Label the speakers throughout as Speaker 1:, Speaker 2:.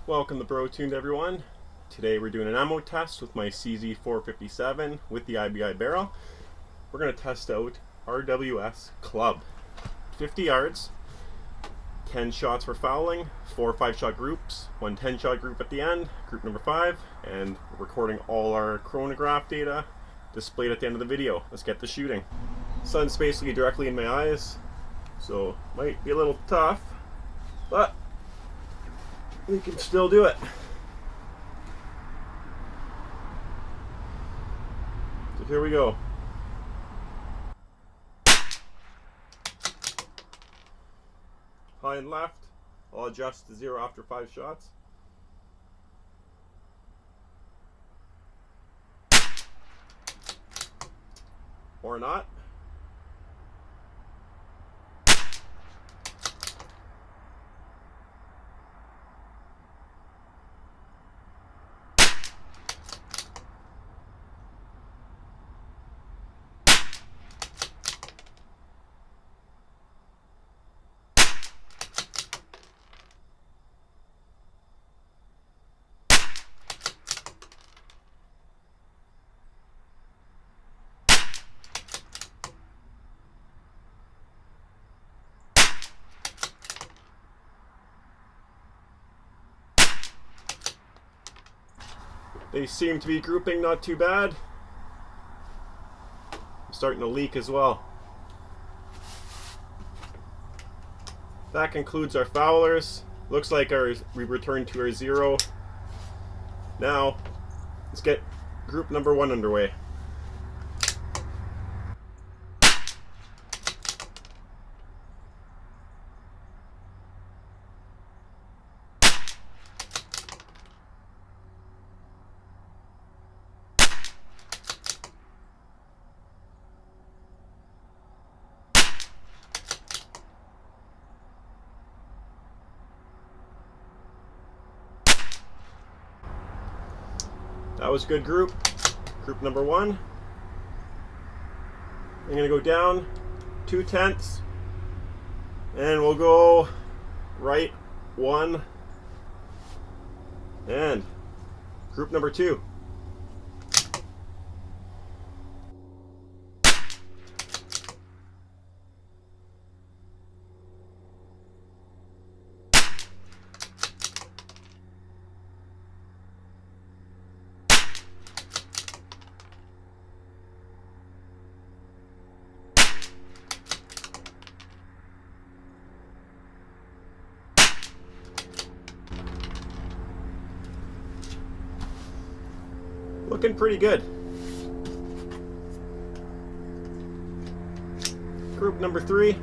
Speaker 1: Welcome to Brotuned, everyone. Today we're doing an ammo test with my CZ 457 with the IBI barrel. We're going to test out RWS Club. 50 yards, 10 shots for fouling, 4 5-shot groups, 1 10-shot group at the end, group number 5, and we're recording all our chronograph data displayed at the end of the video. Let's get the shooting. Sun's basically directly in my eyes, so might be a little tough, but we can still do it. So here we go. High and left. I'll adjust to 0 after 5 shots. Or not. They seem to be grouping not too bad. I'm starting to leak as well. That concludes our foulers. Looks like we returned to our 0. Now, let's get group number 1 underway. That was a good group. Group number 1. I'm going to go down 2/10, and we'll go right 1, and group number 2. Looking pretty good. Group number 3.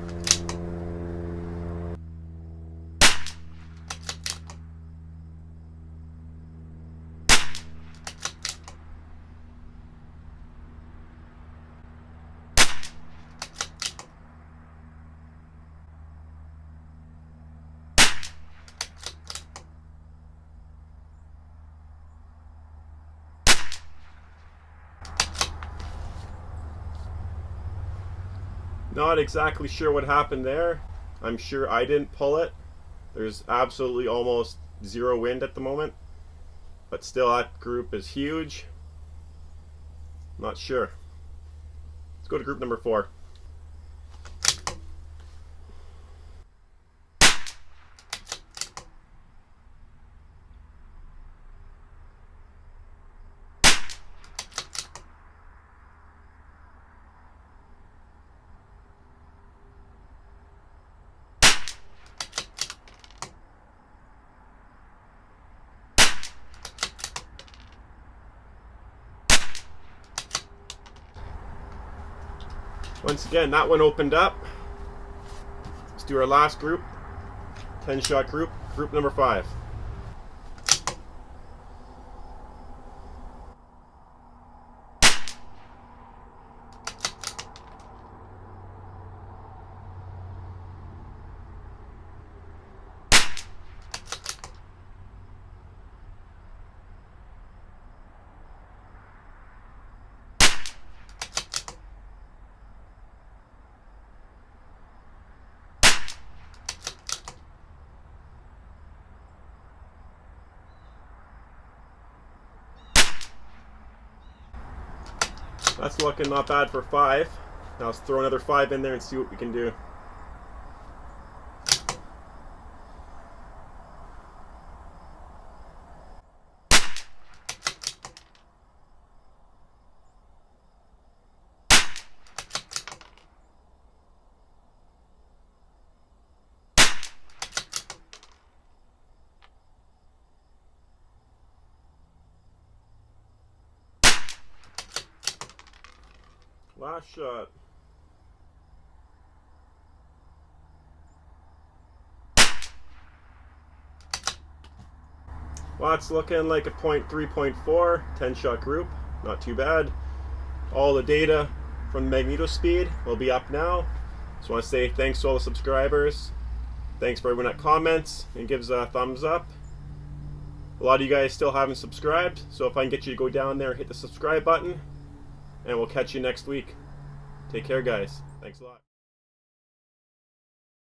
Speaker 1: Not exactly sure what happened there. I'm sure I didn't pull it. There's absolutely almost 0 wind at the moment, but still that group is huge. Not sure. Let's go to group number 4. Once again, that one opened up. Let's do our last group. 10-shot group, group number 5. That's looking not bad for 5. Now let's throw another 5 in there and see what we can do. Last shot. Well, it's looking like a 0.3.4, 10-shot group. Not too bad. All the data from the magneto speed will be up now. Just want to say thanks to all the subscribers. Thanks for everyone that comments and gives a thumbs up. A lot of you guys still haven't subscribed, so if I can get you to go down there and hit the subscribe button, and we'll catch you next week. Take care, guys. Thanks a lot.